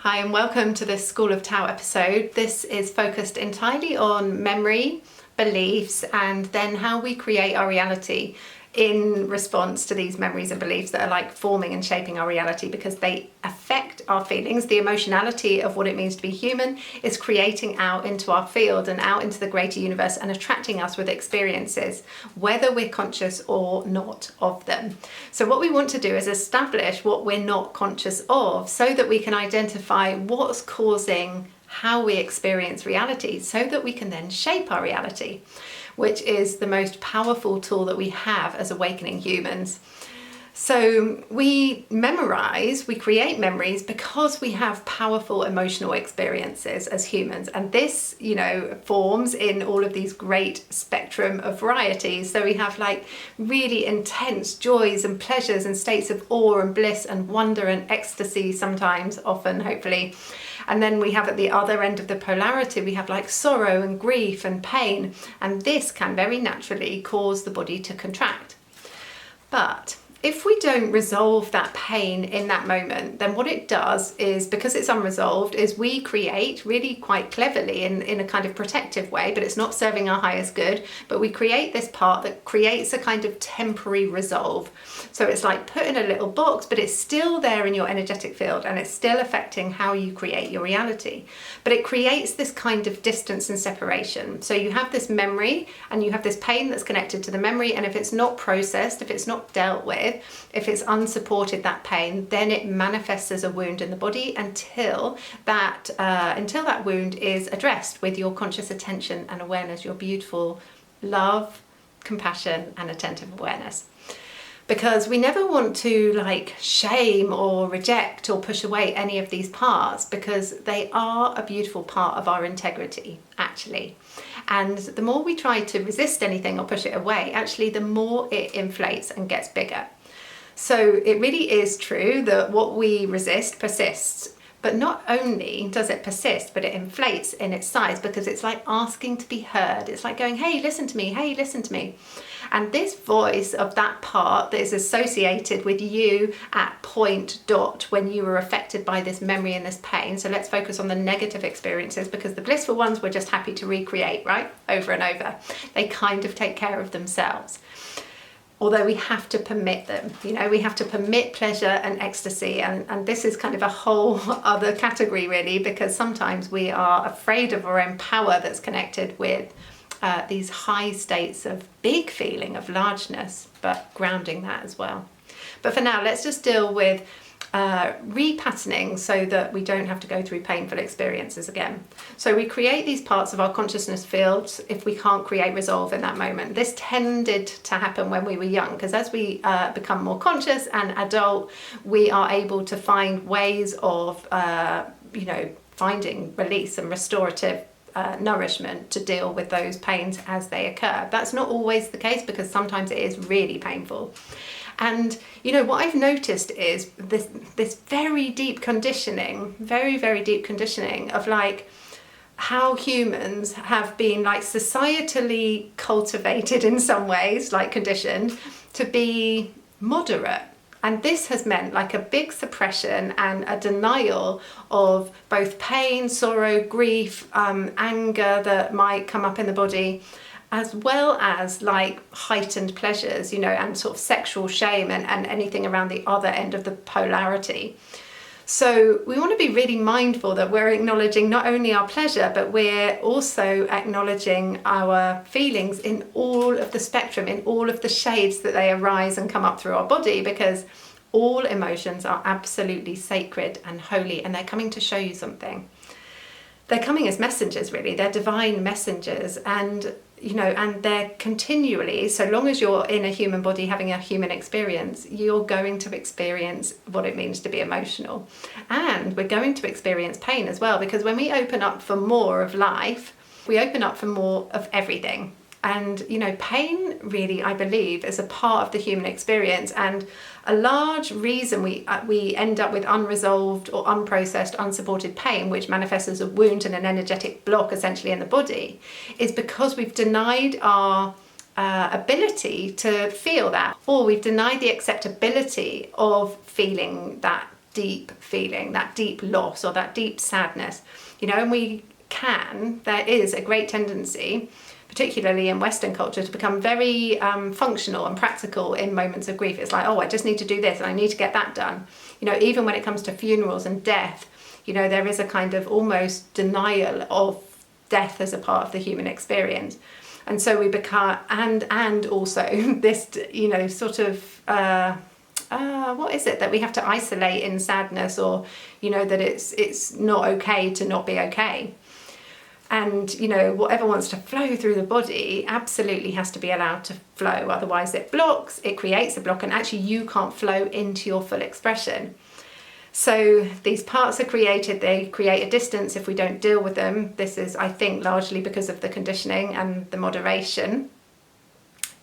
Hi and welcome to this School of Tao episode. This is focused entirely on memory, beliefs, and then how we create our reality in response to these memories and beliefs that are like forming and shaping our reality, because they affect our feelings. The emotionality of what it means to be human is creating out into our field and out into the greater universe and attracting us with experiences, whether we're conscious or not of them. So what we want to do is establish what we're not conscious of so that we can identify what's causing how we experience reality, so that we can then shape our reality, which is the most powerful tool that we have as awakening humans. So we create memories because we have powerful emotional experiences as humans. And this, forms in all of these great spectrum of varieties. So we have like really intense joys and pleasures and states of awe and bliss and wonder and ecstasy sometimes, often, hopefully. And then we have at the other end of the polarity, we have like sorrow and grief and pain. And this can very naturally cause the body to contract. But if we don't resolve that pain in that moment, then what it does is, because it's unresolved, is we create really quite cleverly in a kind of protective way, but it's not serving our highest good, but we create this part that creates a kind of temporary resolve. So it's like put in a little box, but it's still there in your energetic field and it's still affecting how you create your reality. But it creates this kind of distance and separation. So you have this memory and you have this pain that's connected to the memory, and if it's not processed, if it's not dealt with, if it's unsupported, that pain, then it manifests as a wound in the body until that wound is addressed with your conscious attention and awareness, your beautiful love, compassion, and attentive awareness. Because we never want to shame or reject or push away any of these parts, because they are a beautiful part of our integrity, actually. And the more we try to resist anything or push it away, actually, the more it inflates and gets bigger. So it really is true that what we resist persists. But not only does it persist, but it inflates in its size, because it's like asking to be heard. It's like going, hey, listen to me. Hey, listen to me. And this voice of that part that is associated with you at point dot when you were affected by this memory and this pain. So let's focus on the negative experiences, because the blissful ones we're just happy to recreate, right? Over and over. They kind of take care of themselves. Although we have to permit them, we have to permit pleasure and ecstasy. And this is kind of a whole other category, really, because sometimes we are afraid of our own power that's connected with these high states of big feeling of largeness, but grounding that as well. But for now, let's just deal with repatterning so that we don't have to go through painful experiences again. So we create these parts of our consciousness fields if we can't create resolve in that moment. This tended to happen when we were young, because as we become more conscious and adult, we are able to find ways of, finding release and restorative nourishment to deal with those pains as they occur. That's not always the case, because sometimes it is really painful. And what I've noticed is this very deep conditioning, very, very deep conditioning of how humans have been societally cultivated in some ways, conditioned to be moderate. And this has meant a big suppression and a denial of both pain, sorrow, grief, anger that might come up in the body, as well as heightened pleasures, and sort of sexual shame and anything around the other end of the polarity. So we want to be really mindful that we're acknowledging not only our pleasure, but we're also acknowledging our feelings in all of the spectrum, in all of the shades that they arise and come up through our body, because all emotions are absolutely sacred and holy, and they're coming to show you something. They're coming as messengers, really. They're divine messengers, and they're continually, so long as you're in a human body having a human experience, you're going to experience what it means to be emotional. And we're going to experience pain as well, because when we open up for more of life, we open up for more of everything. And, pain really, I believe, is a part of the human experience. And a large reason we end up with unresolved or unprocessed, unsupported pain, which manifests as a wound and an energetic block essentially in the body, is because we've denied our ability to feel that, or we've denied the acceptability of feeling that deep feeling, that deep loss or that deep sadness, you know, and there is a great tendency, particularly in Western culture, to become very functional and practical in moments of grief. It's like, oh, I just need to do this and I need to get that done. You know, even when it comes to funerals and death, you know, there is a kind of almost denial of death as a part of the human experience. And so we become, and also this, you know, sort of, what is it that we have to isolate in sadness, or, you know, that it's not okay to not be okay. And, you know, whatever wants to flow through the body absolutely has to be allowed to flow. Otherwise it blocks, it creates a block, and actually you can't flow into your full expression. So these parts are created, they create a distance if we don't deal with them. This is, I think, largely because of the conditioning and the moderation.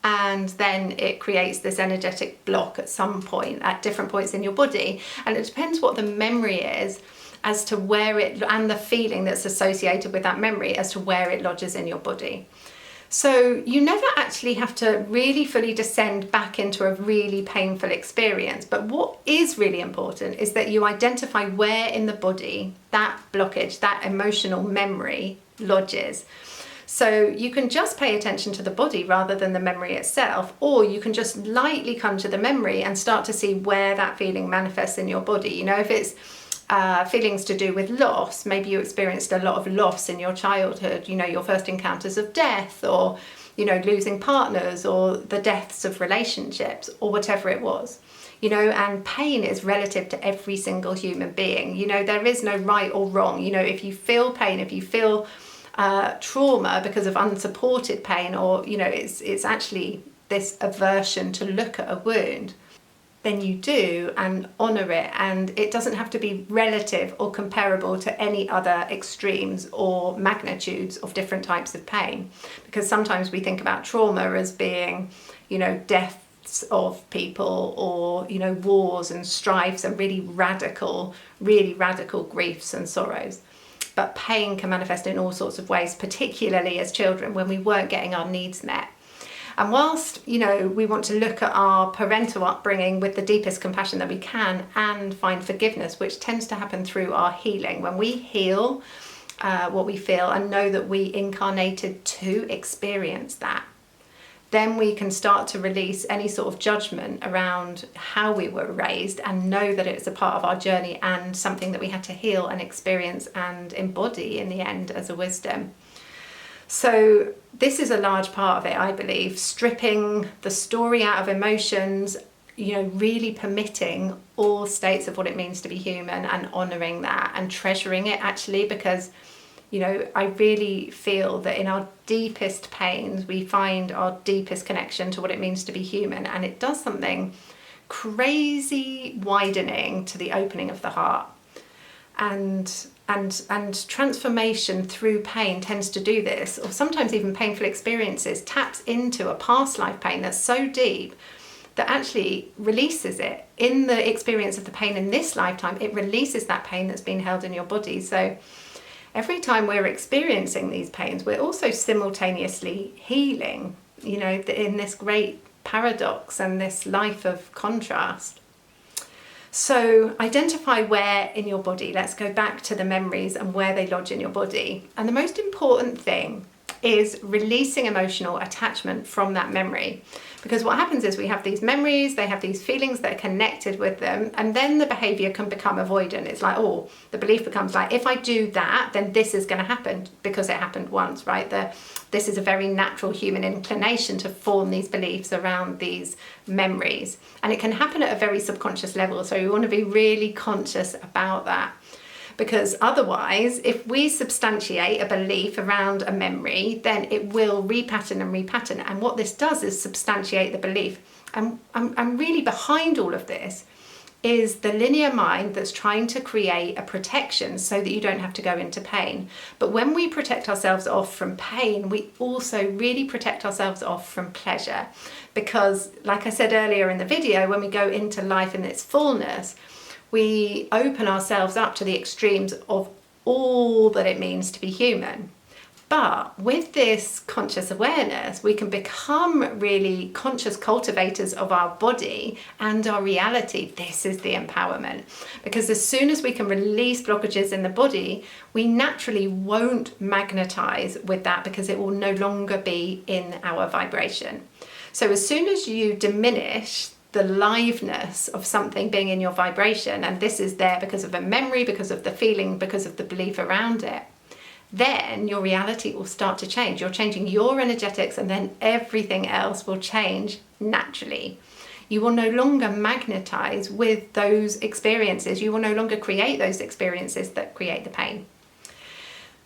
And then it creates this energetic block at some point, at different points in your body. And it depends what the memory is as to where it, and the feeling that's associated with that memory as to where it lodges in your body. So you never actually have to really fully descend back into a really painful experience. But what is really important is that you identify where in the body that blockage, that emotional memory lodges. So you can just pay attention to the body rather than the memory itself, or you can just lightly come to the memory and start to see where that feeling manifests in your body. You know, if it's feelings to do with loss, maybe you experienced a lot of loss in your childhood, you know, your first encounters of death, or, you know, losing partners, or the deaths of relationships, or whatever it was, you know. And pain is relative to every single human being. You know, there is no right or wrong. You know, if you feel pain, if you feel trauma because of unsupported pain, or, you know, it's actually this aversion to look at a wound, then you do, and honour it. And it doesn't have to be relative or comparable to any other extremes or magnitudes of different types of pain, because sometimes we think about trauma as being, you know, deaths of people, or, you know, wars and strifes and really radical griefs and sorrows. But pain can manifest in all sorts of ways, particularly as children when we weren't getting our needs met. And whilst, you know, we want to look at our parental upbringing with the deepest compassion that we can and find forgiveness, which tends to happen through our healing. When we heal what we feel and know that we incarnated to experience that, then we can start to release any sort of judgment around how we were raised, and know that it's a part of our journey and something that we had to heal and experience and embody in the end as a wisdom. So this is a large part of it, I believe, stripping the story out of emotions, you know, really permitting all states of what it means to be human, and honouring that and treasuring it, actually, because, you know, I really feel that in our deepest pains, we find our deepest connection to what it means to be human. And it does something crazy widening to the opening of the heart. And transformation through pain tends to do this, or sometimes even painful experiences taps into a past life pain that's so deep that actually releases it. In the experience of the pain in this lifetime, it releases that pain that's been held in your body. So every time we're experiencing these pains, we're also simultaneously healing, you know, in this great paradox and this life of contrast. So identify where in your body, let's go back to the memories and where they lodge in your body. And the most important thing is releasing emotional attachment from that memory. Because what happens is we have these memories, they have these feelings that are connected with them, and then the behaviour can become avoidant. It's like, oh, the belief becomes like, if I do that, then this is going to happen because it happened once, right? This is a very natural human inclination to form these beliefs around these memories. And it can happen at a very subconscious level, so we want to be really conscious about that. Because otherwise, if we substantiate a belief around a memory, then it will repattern and repattern. And what this does is substantiate the belief. And really behind all of this is the linear mind that's trying to create a protection so that you don't have to go into pain. But when we protect ourselves off from pain, we also really protect ourselves off from pleasure. Because, like I said earlier in the video, when we go into life in its fullness, we open ourselves up to the extremes of all that it means to be human. But with this conscious awareness, we can become really conscious cultivators of our body and our reality. This is the empowerment. Because as soon as we can release blockages in the body, we naturally won't magnetize with that because it will no longer be in our vibration. So as soon as you diminish the liveness of something being in your vibration, and this is there because of a memory, because of the feeling, because of the belief around it, then your reality will start to change. You're changing your energetics, and then everything else will change naturally. You will no longer magnetize with those experiences. You will no longer create those experiences that create the pain.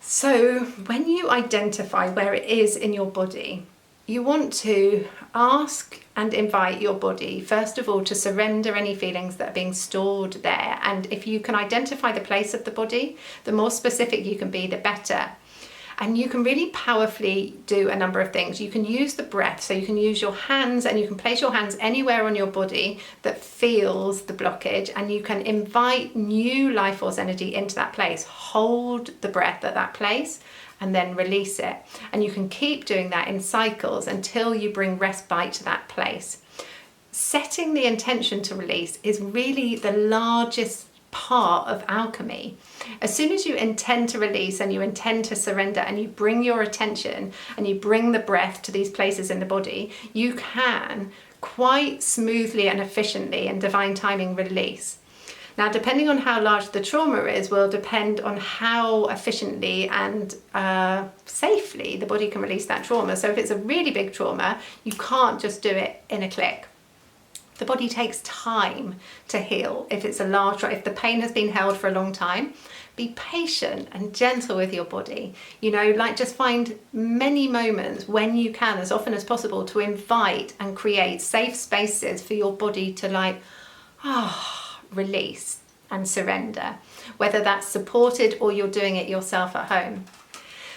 So when you identify where it is in your body, you want to ask and invite your body, first of all, to surrender any feelings that are being stored there. And if you can identify the place of the body, the more specific you can be, the better. And you can really powerfully do a number of things. You can use the breath, so you can use your hands, and you can place your hands anywhere on your body that feels the blockage, and you can invite new life force energy into that place. Hold the breath at that place and then release it. And you can keep doing that in cycles until you bring respite to that place. Setting the intention to release is really the largest part of alchemy. As soon as you intend to release and you intend to surrender and you bring your attention and you bring the breath to these places in the body, you can quite smoothly and efficiently in divine timing release. Now, depending on how large the trauma is, will depend on how efficiently and safely the body can release that trauma. So if it's a really big trauma, you can't just do it in a click. The body takes time to heal. If it's a large trauma, if the pain has been held for a long time, be patient and gentle with your body. Just find many moments when you can, as often as possible, to invite and create safe spaces for your body to release and surrender, whether that's supported or you're doing it yourself at home.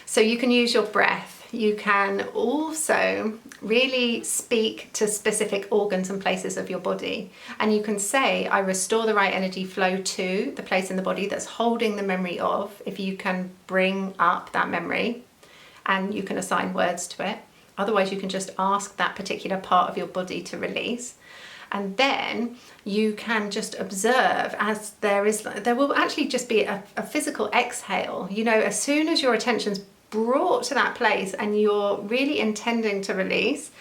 So you can use your breath. You can also really speak to specific organs and places of your body, and you can say, I restore the right energy flow to the place in the body that's holding the memory of, if you can bring up that memory, and you can assign words to it. Otherwise, you can just ask that particular part of your body to release. And then you can just observe as there will actually just be a physical exhale. As soon as your attention's brought to that place and you're really intending to release,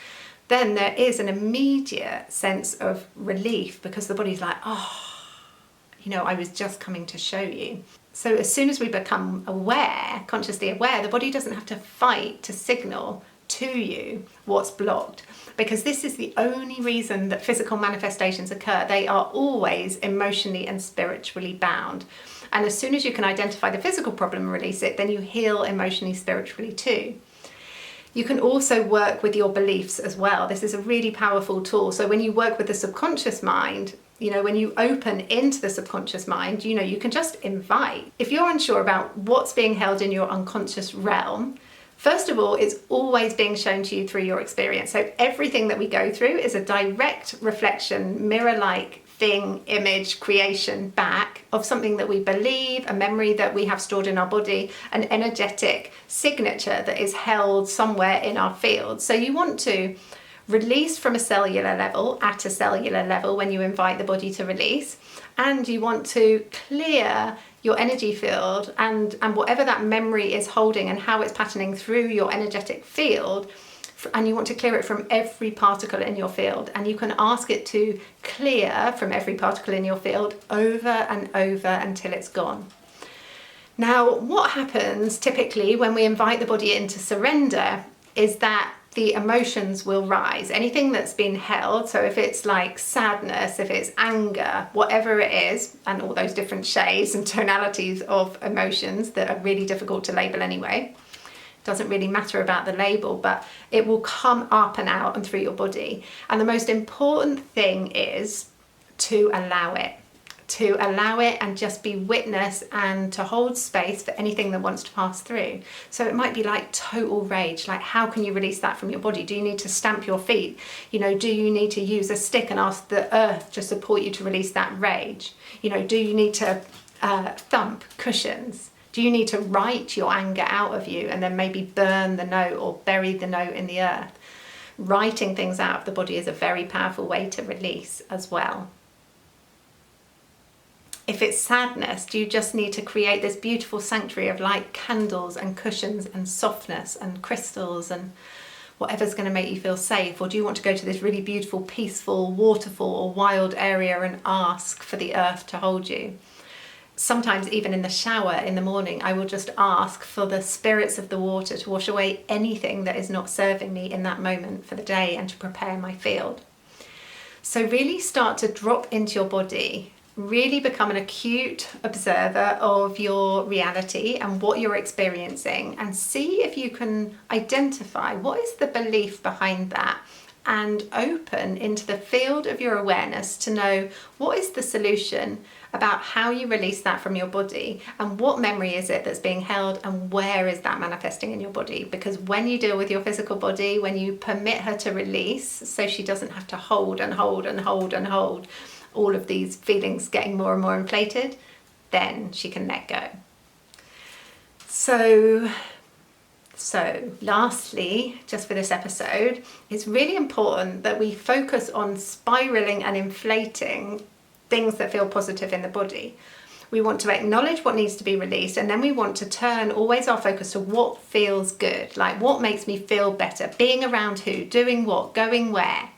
then there is an immediate sense of relief, because the body's like, I was just coming to show you. So as soon as we become aware, consciously aware, the body doesn't have to fight to signal to you what's blocked, because this is the only reason that physical manifestations occur. They are always emotionally and spiritually bound. And as soon as you can identify the physical problem and release it, then you heal emotionally, spiritually too. You can also work with your beliefs as well. This is a really powerful tool. So when you work with the subconscious mind, when you open into the subconscious mind, you can just invite. If you're unsure about what's being held in your unconscious realm, first of all, it's always being shown to you through your experience. So everything that we go through is a direct reflection, mirror-like thing, image, creation back of something that we believe, a memory that we have stored in our body, an energetic signature that is held somewhere in our field. So you want to release from a cellular level, at a cellular level, when you invite the body to release, and you want to clear your energy field and whatever that memory is holding and how it's patterning through your energetic field, and you want to clear it from every particle in your field, and you can ask it to clear from every particle in your field over and over until it's gone. Now, what happens typically when we invite the body into surrender is that the emotions will rise. Anything that's been held, so if it's like sadness, if it's anger, whatever it is, and all those different shades and tonalities of emotions that are really difficult to label anyway, doesn't really matter about the label, but it will come up and out and through your body. And the most important thing is to allow it and just be witness and to hold space for anything that wants to pass through. So it might be like total rage. Like, how can you release that from your body? Do you need to stamp your feet? Do you need to use a stick and ask the earth to support you to release that rage? Do you need to thump cushions? Do you need to write your anger out of you and then maybe burn the note or bury the note in the earth? Writing things out of the body is a very powerful way to release as well. If it's sadness, do you just need to create this beautiful sanctuary of light candles and cushions and softness and crystals and whatever's going to make you feel safe? Or do you want to go to this really beautiful, peaceful waterfall or wild area and ask for the earth to hold you? Sometimes even in the shower in the morning, I will just ask for the spirits of the water to wash away anything that is not serving me in that moment for the day and to prepare my field. So really start to drop into your body. Really become an acute observer of your reality and what you're experiencing, and see if you can identify what is the belief behind that, and open into the field of your awareness to know what is the solution about how you release that from your body, and what memory is it that's being held, and where is that manifesting in your body. Because when you deal with your physical body, when you permit her to release so she doesn't have to hold and hold and hold and hold all of these feelings getting more and more inflated, then she can let go. So lastly, just for this episode, it's really important that we focus on spiraling and inflating things that feel positive in the body. We want to acknowledge what needs to be released, and then we want to turn always our focus to what feels good, like what makes me feel better, being around who, doing what, going where.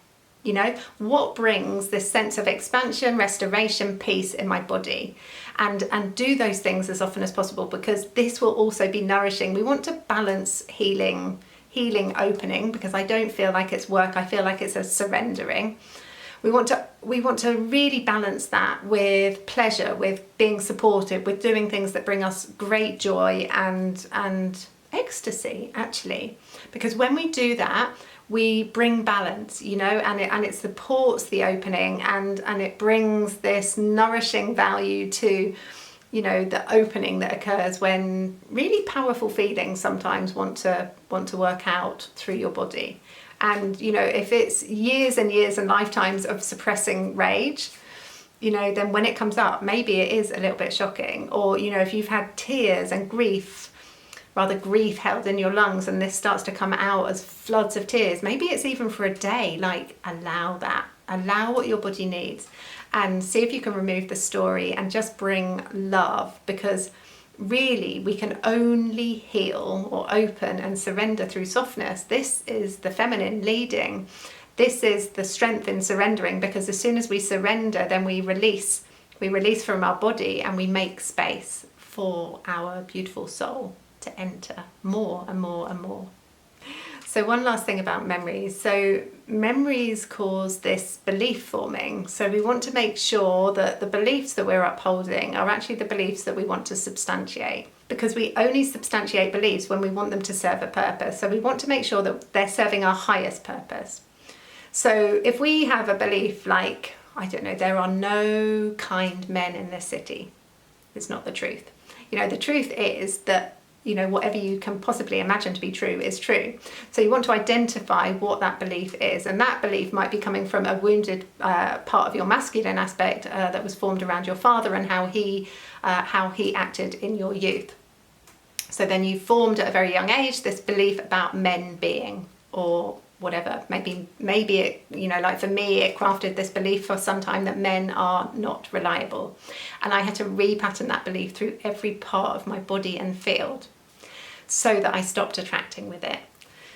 You know, what brings this sense of expansion, restoration, peace in my body, and do those things as often as possible, because this will also be nourishing. We want to balance healing, opening, because I don't feel like it's work. I feel like it's a surrendering. We want to really balance that with pleasure, with being supported, with doing things that bring us great joy and ecstasy, actually, because when we do that, we bring balance, you know, and it supports the opening, and it brings this nourishing value to, you know, the opening that occurs when really powerful feelings sometimes want to work out through your body. And, you know, if it's years and years and lifetimes of suppressing rage, you know, then when it comes up, maybe it is a little bit shocking. Or, you know, if you've had tears and grief held in your lungs, and this starts to come out as floods of tears, maybe it's even for a day. Like, allow what your body needs, and see if you can remove the story and just bring love, because really we can only heal or open and surrender through softness. This is the feminine leading. This is the strength in surrendering, because as soon as we surrender, then we release from our body, and we make space for our beautiful soul to enter more and more and more. So one last thing about memories. So memories cause this belief forming. So we want to make sure that the beliefs that we're upholding are actually the beliefs that we want to substantiate, because we only substantiate beliefs when we want them to serve a purpose. So we want to make sure that they're serving our highest purpose. So if we have a belief like, I don't know, there are no kind men in this city, it's not the truth. You know, the truth is that, you know, whatever you can possibly imagine to be true is true. So you want to identify what that belief is, and that belief might be coming from a wounded part of your masculine aspect that was formed around your father, and how he acted in your youth. So then you formed at a very young age this belief about men being, or whatever. Maybe it, you know, like for me, it crafted this belief for some time that men are not reliable, and I had to repattern that belief through every part of my body and field, so that I stopped attracting with it.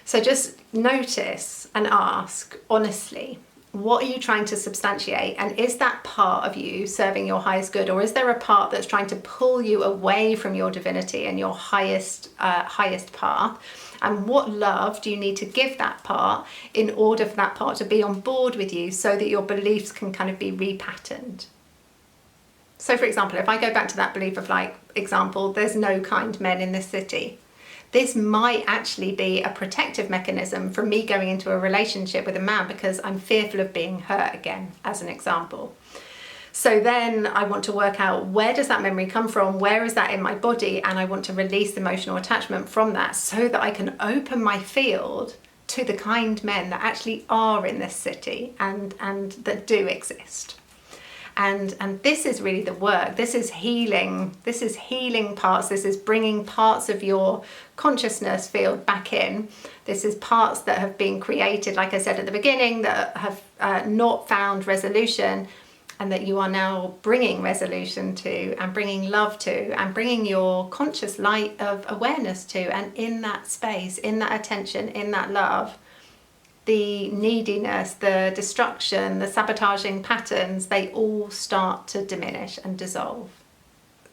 So just notice and ask honestly, what are you trying to substantiate? And is that part of you serving your highest good? Or is there a part that's trying to pull you away from your divinity and your highest path? And what love do you need to give that part in order for that part to be on board with you, so that your beliefs can kind of be repatterned? So for example, if I go back to that belief of, like, example, there's no kind men in this city. This might actually be a protective mechanism from me going into a relationship with a man because I'm fearful of being hurt again, as an example. So then I want to work out, where does that memory come from? Where is that in my body? And I want to release emotional attachment from that, so that I can open my field to the kind men that actually are in this city and that do exist. And this is really the work. This is healing. This is healing parts. This is bringing parts of your consciousness field back in. This is parts that have been created, like I said at the beginning, that have not found resolution, and that you are now bringing resolution to, and bringing love to, and bringing your conscious light of awareness to. And in that space, in that attention, in that love, the neediness, the destruction, the sabotaging patterns, they all start to diminish and dissolve.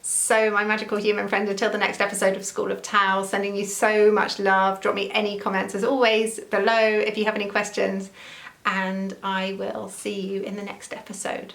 So my magical human friend, until the next episode of School of Tao, sending you so much love. Drop me any comments as always below if you have any questions, and I will see you in the next episode.